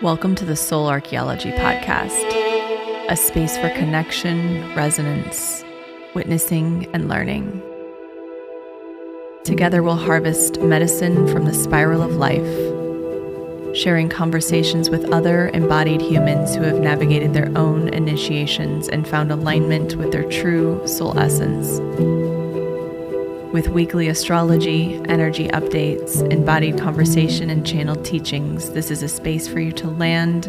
Welcome to the Soul Archaeology podcast, a space for connection, resonance, witnessing, and learning. Together we'll harvest medicine from the spiral of life, sharing conversations with other embodied humans who have navigated their own initiations and found alignment with their true soul essence. With weekly astrology, energy updates, embodied conversation, and channeled teachings, this is a space for you to land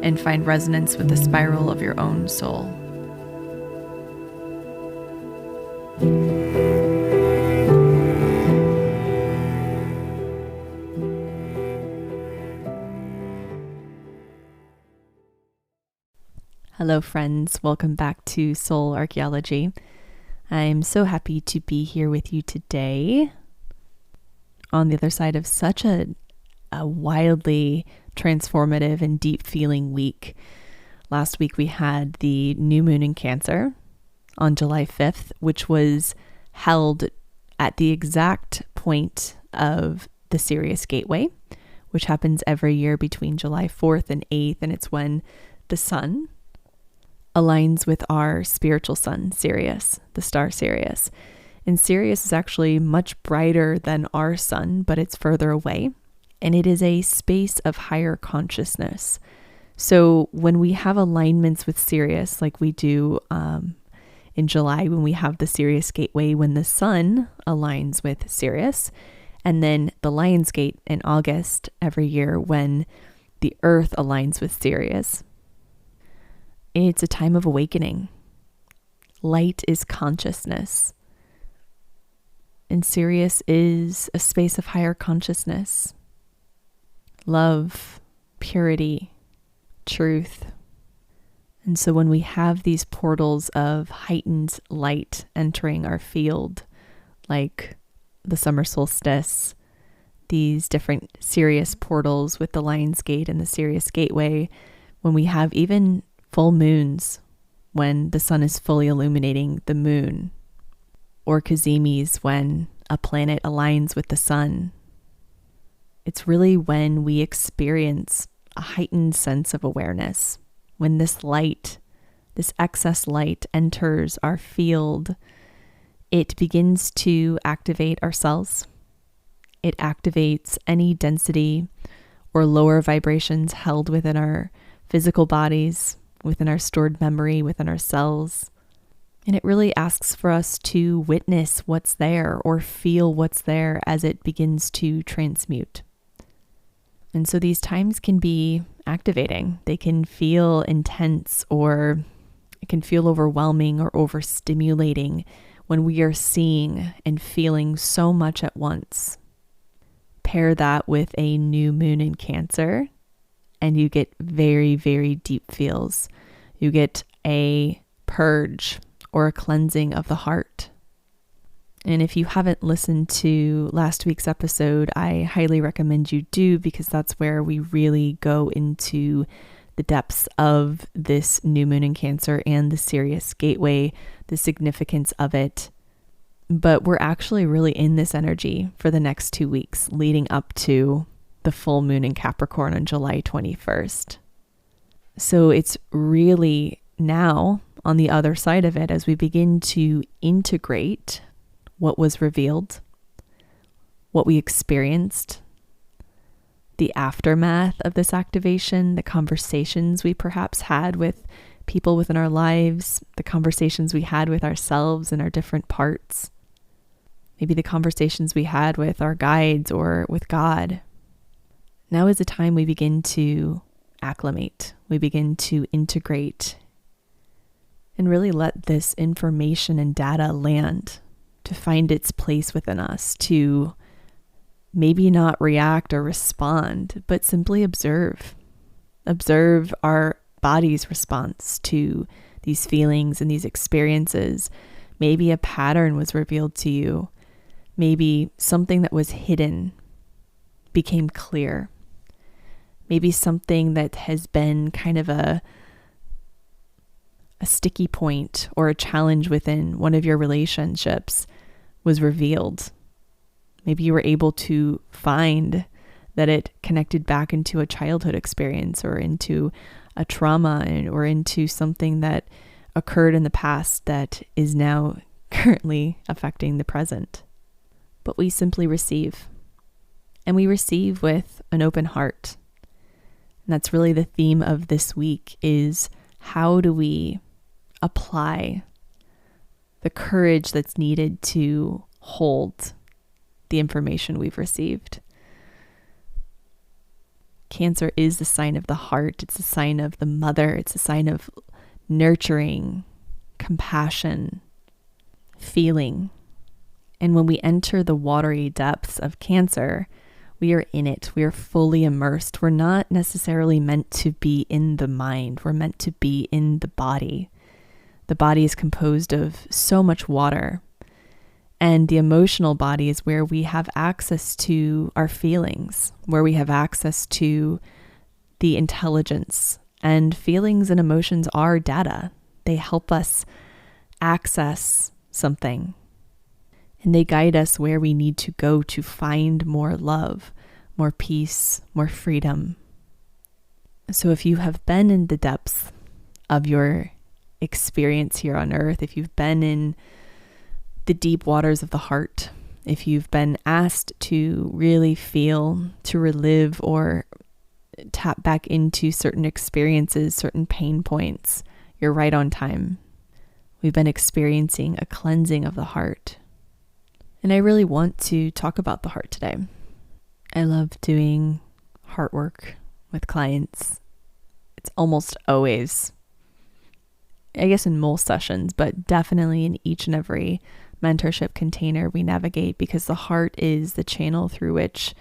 and find resonance with the spiral of your own soul. Hello friends, welcome back to Soul Archaeology. I'm so happy to be here with you today on the other side of such a wildly transformative and deep feeling week. Last week we had the new moon in Cancer on July 5th, which was held at the exact point of the Sirius Gateway, which happens every year between July 4th and 8th, and it's when the sun aligns with our spiritual sun, Sirius, the star Sirius. And Sirius is actually much brighter than our sun, but it's further away. And it is a space of higher consciousness. So when we have alignments with Sirius, like we do in July, when we have the Sirius Gateway, when the sun aligns with Sirius, and then the Lion's Gate in August every year when the Earth aligns with Sirius, it's a time of awakening. Light is consciousness. And Sirius is a space of higher consciousness. Love, purity, truth. And so when we have these portals of heightened light entering our field, like the summer solstice, these different Sirius portals with the Lion's Gate and the Sirius Gateway, when we have even full moons, when the sun is fully illuminating the moon, or Cazimis, when a planet aligns with the sun. It's really when we experience a heightened sense of awareness, when this light, this excess light enters our field, it begins to activate our cells. It activates any density or lower vibrations held within our physical bodies, within our stored memory, within our cells. And it really asks for us to witness what's there or feel what's there as it begins to transmute. And so these times can be activating. They can feel intense, or it can feel overwhelming or overstimulating when we are seeing and feeling so much at once. Pair that with a new moon in Cancer, and you get very, very deep feels. You get a purge or a cleansing of the heart. And if you haven't listened to last week's episode, I highly recommend you do, because that's where we really go into the depths of this new moon in Cancer and the Sirius Gateway, the significance of it. But we're actually really in this energy for the next 2 weeks leading up to the full moon in Capricorn on July 21st. So it's really now on the other side of it, as we begin to integrate what was revealed, what we experienced, the aftermath of this activation, the conversations we perhaps had with people within our lives, the conversations we had with ourselves and our different parts, maybe the conversations we had with our guides or with God. Now is the time we begin to acclimate, we begin to integrate, and really let this information and data land to find its place within us, to maybe not react or respond, but simply observe. Observe our body's response to these feelings and these experiences. Maybe a pattern was revealed to you. Maybe something that was hidden became clear. Maybe something that has been kind of a sticky point or a challenge within one of your relationships was revealed. Maybe you were able to find that it connected back into a childhood experience or into a trauma or into something that occurred in the past that is now currently affecting the present. But we simply receive. And we receive with an open heart. And that's really the theme of this week, is how do we apply the courage that's needed to hold the information we've received. Cancer is the sign of the heart. It's a sign of the mother. It's a sign of nurturing, compassion, feeling. And when we enter the watery depths of Cancer, we are in it. We are fully immersed. We're not necessarily meant to be in the mind. We're meant to be in the body. The body is composed of so much water. And the emotional body is where we have access to our feelings, where we have access to the intelligence. And feelings and emotions are data. They help us access something. And they guide us where we need to go to find more love, more peace, more freedom. So if you have been in the depths of your experience here on earth, if you've been in the deep waters of the heart, if you've been asked to really feel, to relive or tap back into certain experiences, certain pain points, you're right on time. We've been experiencing a cleansing of the heart. And I really want to talk about the heart today. I love doing heart work with clients. It's almost always, I guess in most sessions, but definitely in each and every mentorship container we navigate, because the heart is the channel through which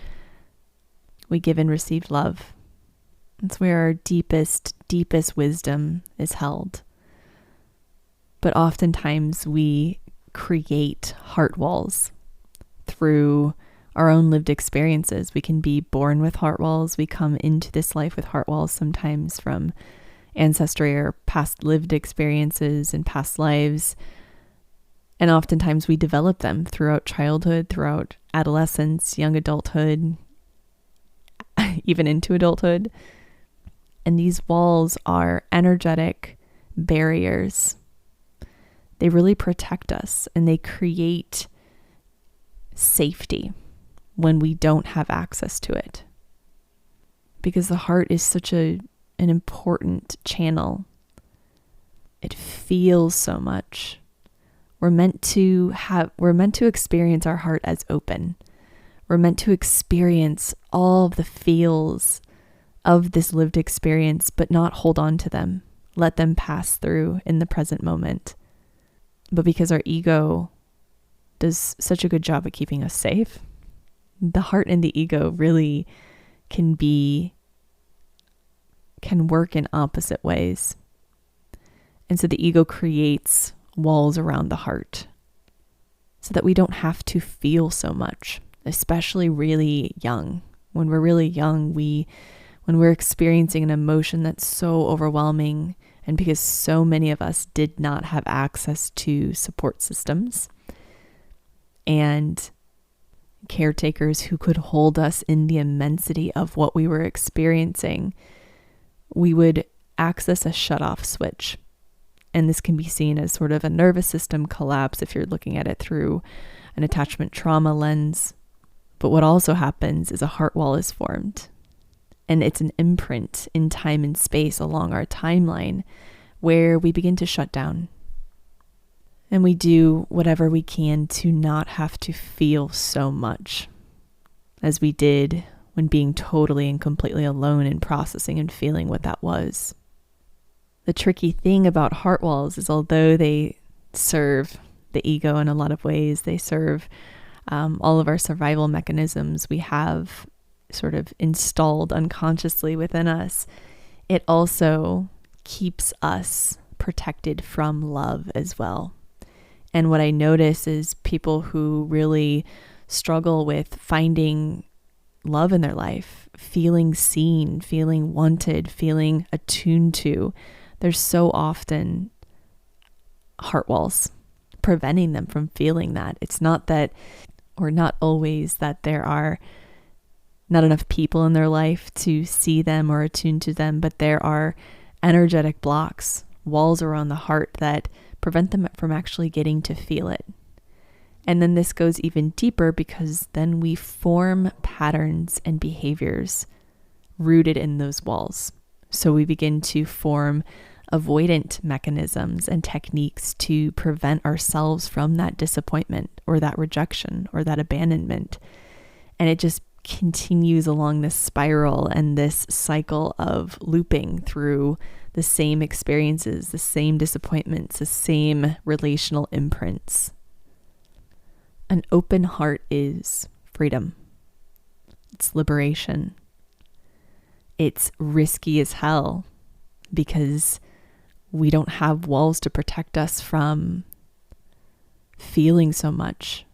we give and receive love. It's where our deepest wisdom is held. But oftentimes we create heart walls through our own lived experiences. We can be born with heart walls. We come into this life with heart walls, sometimes from ancestry or past lived experiences and past lives. And oftentimes we develop them throughout childhood, throughout adolescence, young adulthood, even into adulthood. And these walls are energetic barriers. They really protect us, and they create safety when we don't have access to it. Because the heart is such an important channel. It feels so much. We're meant to experience our heart as open. We're meant to experience all of the feels of this lived experience, but not hold on to them. Let them pass through in the present moment. But because our ego does such a good job at keeping us safe, the heart and the ego really can work in opposite ways. And so the ego creates walls around the heart so that we don't have to feel so much, especially really young. When we're really young, when we're experiencing an emotion that's so overwhelming, and because so many of us did not have access to support systems and caretakers who could hold us in the immensity of what we were experiencing, we would access a shutoff switch. And this can be seen as sort of a nervous system collapse if you're looking at it through an attachment trauma lens. But what also happens is a heart wall is formed. And it's an imprint in time and space along our timeline where we begin to shut down. And we do whatever we can to not have to feel so much as we did when being totally and completely alone in processing and feeling what that was. The tricky thing about heart walls is, although they serve the ego in a lot of ways, they serve all of our survival mechanisms we have sort of installed unconsciously within us, it also keeps us protected from love as well. And what I notice is people who really struggle with finding love in their life, feeling seen, feeling wanted, feeling attuned to, there's so often heart walls preventing them from feeling that. It's not that, or not always that there are not enough people in their life to see them or attune to them, but there are energetic blocks, walls around the heart that prevent them from actually getting to feel it. And then this goes even deeper because then we form patterns and behaviors rooted in those walls. So we begin to form avoidant mechanisms and techniques to prevent ourselves from that disappointment or that rejection or that abandonment. And it just continues along this spiral and this cycle of looping through the same experiences, the same disappointments, the same relational imprints. An open heart is freedom. It's liberation. It's risky as hell because we don't have walls to protect us from feeling so much.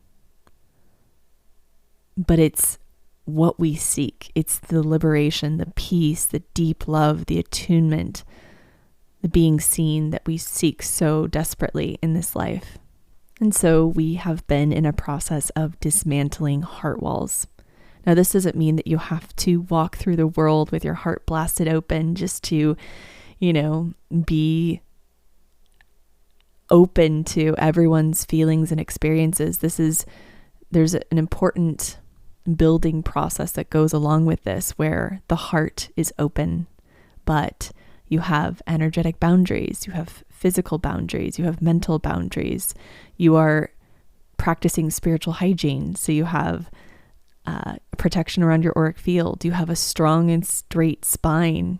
But it's what we seek. It's the liberation, the peace, the deep love, the attunement, the being seen that we seek so desperately in this life. And so we have been in a process of dismantling heart walls. Now, this doesn't mean that you have to walk through the world with your heart blasted open just to, be open to everyone's feelings and experiences. There's an important building process that goes along with this where the heart is open, but you have energetic boundaries, you have physical boundaries, you have mental boundaries, you are practicing spiritual hygiene. So you have protection around your auric field. You have a strong and straight spine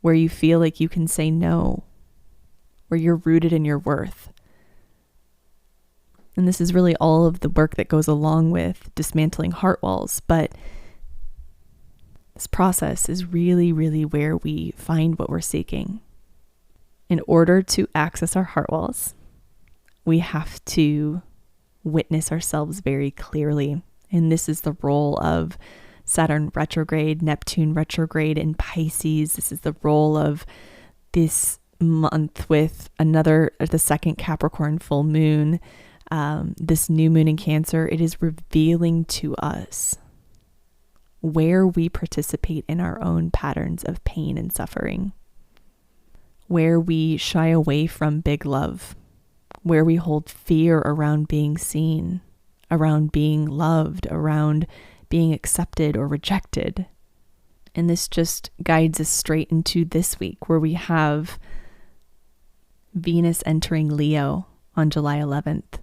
where you feel like you can say no, where you're rooted in your worth. And this is really all of the work that goes along with dismantling heart walls. But this process is really, really where we find what we're seeking. In order to access our heart walls, we have to witness ourselves very clearly. And this is the role of Saturn retrograde, Neptune retrograde in Pisces. This is the role of this month with the second Capricorn full moon, this new moon in Cancer. It is revealing to us where we participate in our own patterns of pain and suffering, where we shy away from big love, where we hold fear around being seen, around being loved, around being accepted or rejected. And this just guides us straight into this week where we have Venus entering Leo on July 11th.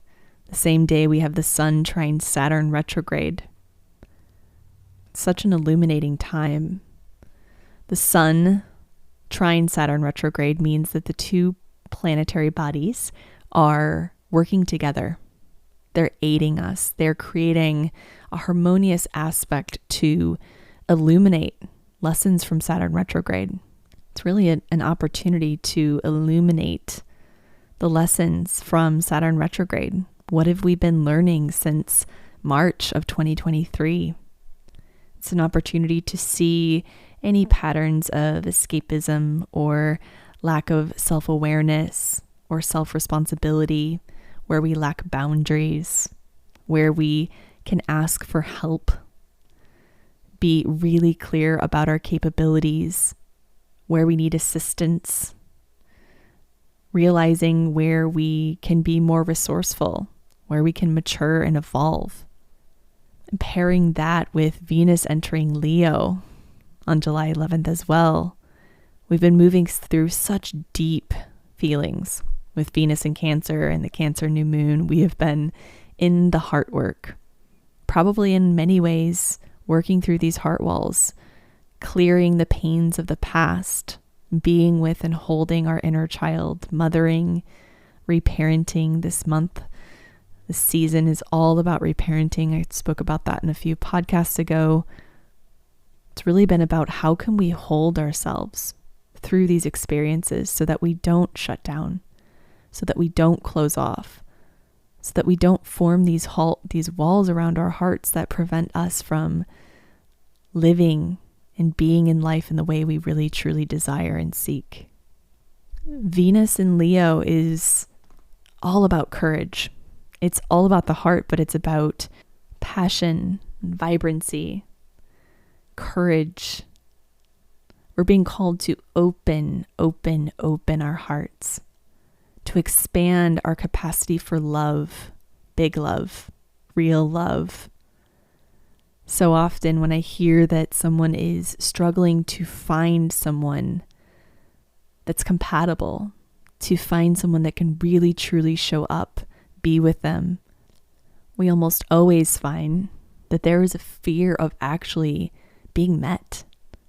The same day we have the Sun trine Saturn retrograde. Such an illuminating time. The Sun trine Saturn retrograde means that the two planetary bodies are working together. They're aiding us. They're creating a harmonious aspect to illuminate lessons from Saturn retrograde. It's really an opportunity to illuminate the lessons from Saturn retrograde. What have we been learning since March of 2023? It's an opportunity to see any patterns of escapism or lack of self-awareness or self-responsibility, where we lack boundaries, where we can ask for help, be really clear about our capabilities, where we need assistance, realizing where we can be more resourceful, where we can mature and evolve. And pairing that with Venus entering Leo on July 11th as well. We've been moving through such deep feelings with Venus in Cancer and the Cancer new moon. We have been in the heart work, probably in many ways working through these heart walls, clearing the pains of the past, being with and holding our inner child, mothering, reparenting. This month, this season is all about reparenting. I spoke about that in a few podcasts ago. It's really been about how can we hold ourselves through these experiences so that we don't shut down, so that we don't close off, so that we don't form these walls around our hearts that prevent us from living and being in life in the way we really truly desire and seek. Venus in Leo is all about courage. It's all about the heart, but it's about passion and vibrancy, courage. We're being called to open our hearts, to expand our capacity for love, big love, real love. So often when I hear that someone is struggling to find someone that's compatible, to find someone that can really truly show up, be with them, we almost always find that there is a fear of actually being met,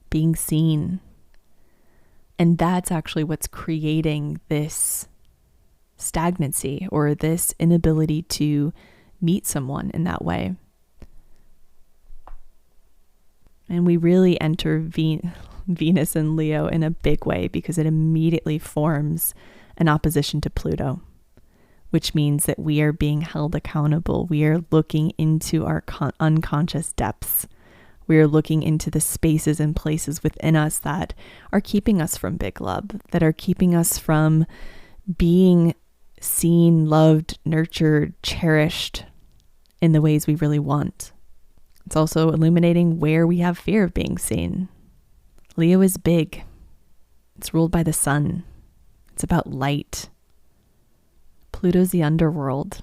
being seen. And that's actually what's creating this stagnancy or this inability to meet someone in that way. And we really enter Venus and Leo in a big way because it immediately forms an opposition to Pluto, which means that we are being held accountable. We are looking into our unconscious depths. We are looking into the spaces and places within us that are keeping us from big love, that are keeping us from being seen, loved, nurtured, cherished in the ways we really want. It's also illuminating where we have fear of being seen. Leo is big. It's ruled by the sun. It's about light. Pluto's the underworld.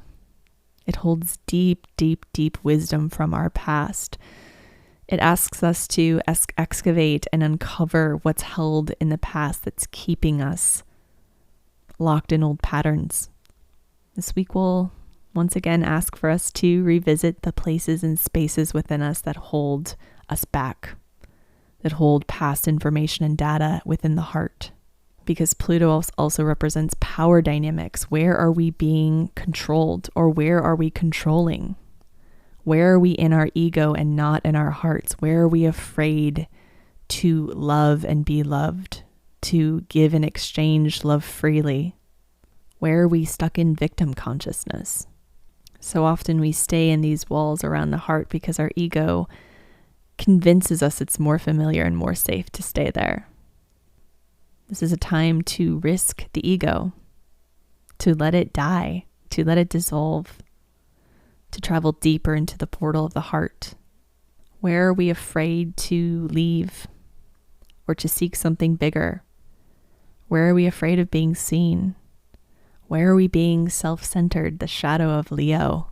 It holds deep wisdom from our past. It asks us to excavate and uncover what's held in the past that's keeping us locked in old patterns. This week will once again ask for us to revisit the places and spaces within us that hold us back, that hold past information and data within the heart. Because Pluto also represents power dynamics. Where are we being controlled, or where are we controlling? Where are we in our ego and not in our hearts? Where are we afraid to love and be loved, to give and exchange love freely? Where are we stuck in victim consciousness? So often we stay in these walls around the heart because our ego convinces us it's more familiar and more safe to stay there. This is a time to risk the ego, to let it die, to let it dissolve, to travel deeper into the portal of the heart. Where are we afraid to leave or to seek something bigger? Where are we afraid of being seen? Where are we being self-centered, the shadow of Leo?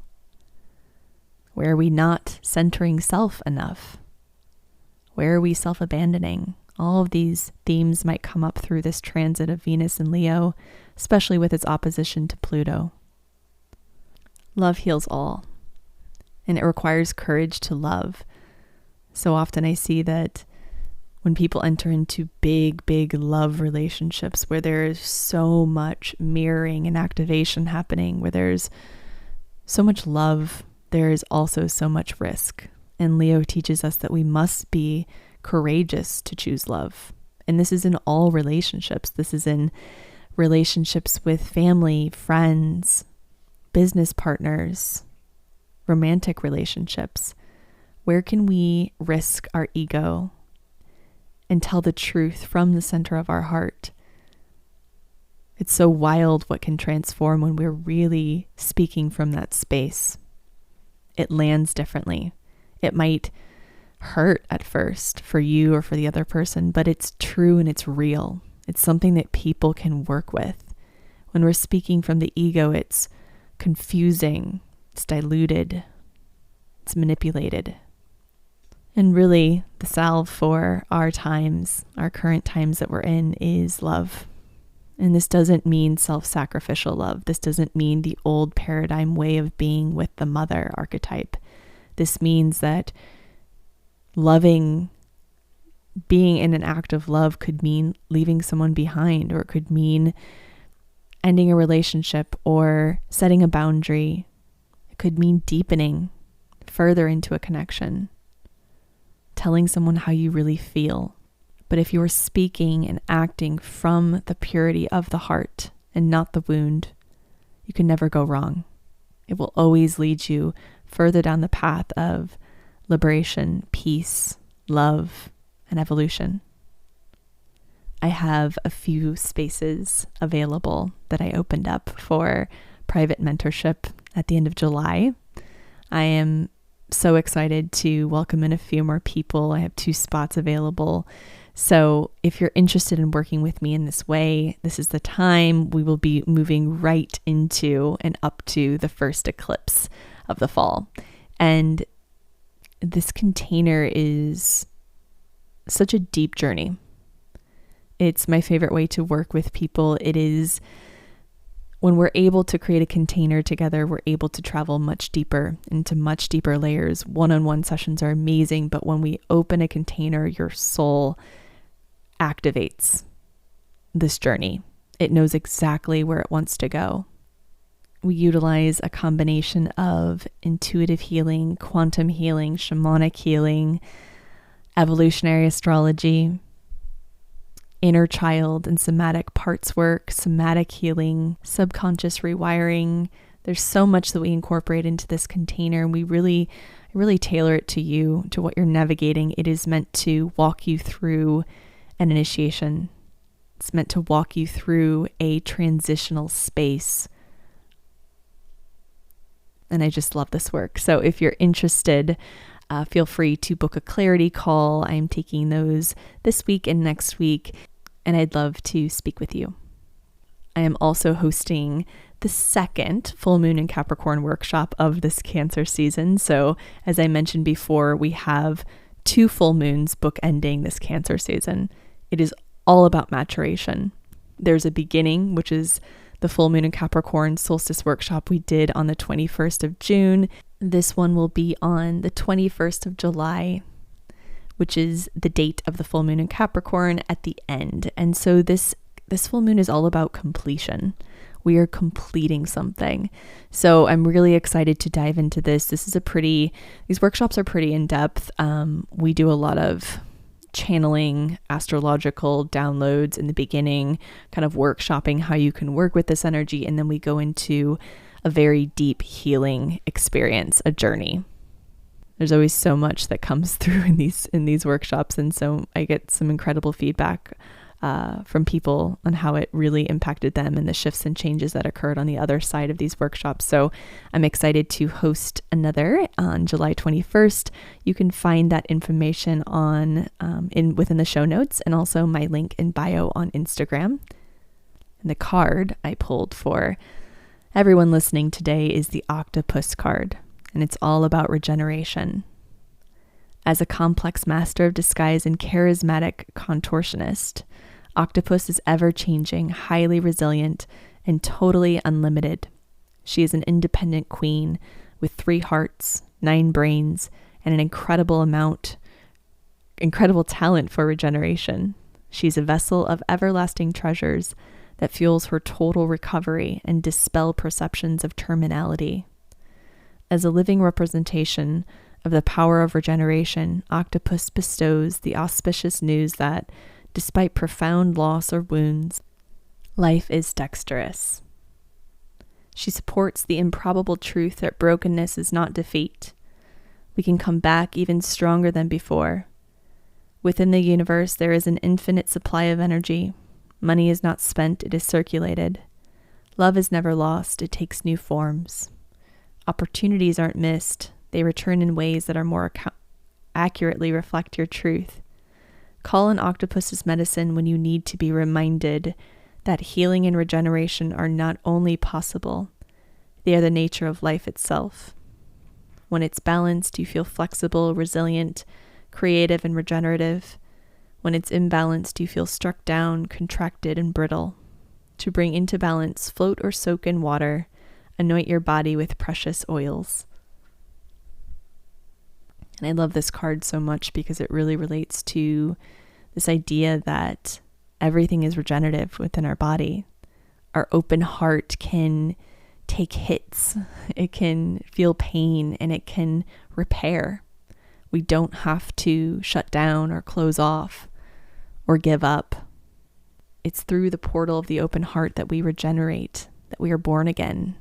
Where are we not centering self enough? Where are we self-abandoning? All of these themes might come up through this transit of Venus and Leo, especially with its opposition to Pluto. Love heals all, and it requires courage to love. So often I see that when people enter into big love relationships where there is so much mirroring and activation happening, where there's so much love, there is also so much risk. And Leo teaches us that we must be courageous to choose love. And this is in all relationships. This is in relationships with family, friends, business partners, romantic relationships. Where can we risk our ego and tell the truth from the center of our heart? It's so wild what can transform when we're really speaking from that space. It lands differently. It might hurt at first for you or for the other person, but it's true and it's real. It's something that people can work with. When we're speaking from the ego, it's confusing, it's diluted, it's manipulated. And really, the salve for our times, our current times that we're in, is love. And this doesn't mean self-sacrificial love. This doesn't mean the old paradigm way of being with the mother archetype. This means that loving, being in an act of love could mean leaving someone behind, or it could mean ending a relationship or setting a boundary. It could mean deepening further into a connection, telling someone how you really feel. But if you're speaking and acting from the purity of the heart and not the wound, you can never go wrong. It will always lead you further down the path of liberation, peace, love, and evolution. I have a few spaces available that I opened up for private mentorship at the end of July. I am so excited to welcome in a few more people. I have 2 spots available. So if you're interested in working with me in this way, this is the time. We will be moving right into and up to the first eclipse of the fall. And this container is such a deep journey. It's my favorite way to work with people. It is when we're able to create a container together, we're able to travel much deeper into much deeper layers. One-on-one sessions are amazing, but when we open a container, your soul activates this journey. It knows exactly where it wants to go. We utilize a combination of intuitive healing, quantum healing, shamanic healing, evolutionary astrology, inner child and somatic parts work, somatic healing, subconscious rewiring. There's so much that we incorporate into this container, and we really tailor it to you, to what you're navigating. It is meant to walk you through an initiation. It's meant to walk you through a transitional space. And I just love this work. So if you're interested, feel free to book a clarity call. I'm taking those this week and next week, and I'd love to speak with you. I am also hosting the second full moon in Capricorn workshop of this Cancer season. So as I mentioned before, we have 2 full moons bookending this Cancer season. It is all about maturation. There's a beginning, which is the full moon in Capricorn solstice workshop we did on the 21st of June. This one will be on the 21st of July, which is the date of the full moon in Capricorn at the end. And so this full moon is all about completion. We are completing something. So I'm really excited to dive into this. These workshops are pretty in depth. We do a lot of channeling, astrological downloads in the beginning, kind of workshopping how you can work with this energy. And then we go into a very deep healing experience, a journey. There's always so much that comes through in these workshops. And so I get some incredible feedback from people on how it really impacted them and the shifts and changes that occurred on the other side of these workshops. So I'm excited to host another on July 21st. You can find that information within the show notes, and also my link in bio on Instagram. And the card I pulled for everyone listening today is the Octopus card, and it's all about regeneration. As a complex master of disguise and charismatic contortionist, Octopus is ever-changing, highly resilient, and totally unlimited. She is an independent queen with 3 hearts, 9 brains, and an incredible talent for regeneration. She's a vessel of everlasting treasures that fuels her total recovery and dispel perceptions of terminality. As a living representation of the power of regeneration, Octopus bestows the auspicious news that, despite profound loss or wounds, life is dexterous. She supports the improbable truth that brokenness is not defeat. We can come back even stronger than before. Within the universe, there is an infinite supply of energy. Money is not spent, it is circulated. Love is never lost, it takes new forms. Opportunities aren't missed, they return in ways that are more accurately reflect your truth. Call an octopus's medicine when you need to be reminded that healing and regeneration are not only possible, they are the nature of life itself. When it's balanced, you feel flexible, resilient, creative, and regenerative. When it's imbalanced, you feel struck down, contracted, and brittle. To bring into balance, float or soak in water. Anoint your body with precious oils. And I love this card so much because it really relates to this idea that everything is regenerative within our body. Our open heart can take hits, it can feel pain, and it can repair. We don't have to shut down or close off or give up. It's through the portal of the open heart that we regenerate, that we are born again.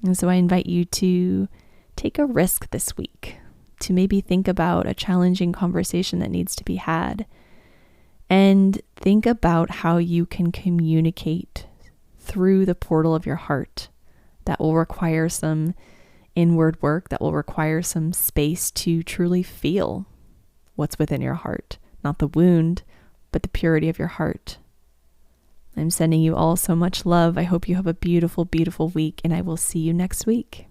And so I invite you to take a risk this week, to maybe think about a challenging conversation that needs to be had, and think about how you can communicate through the portal of your heart. That will require some inward work that will require some space to truly feel what's within your heart. Not the wound, but the purity of your heart. I'm sending you all so much love. I hope you have a beautiful, beautiful week, and I will see you next week.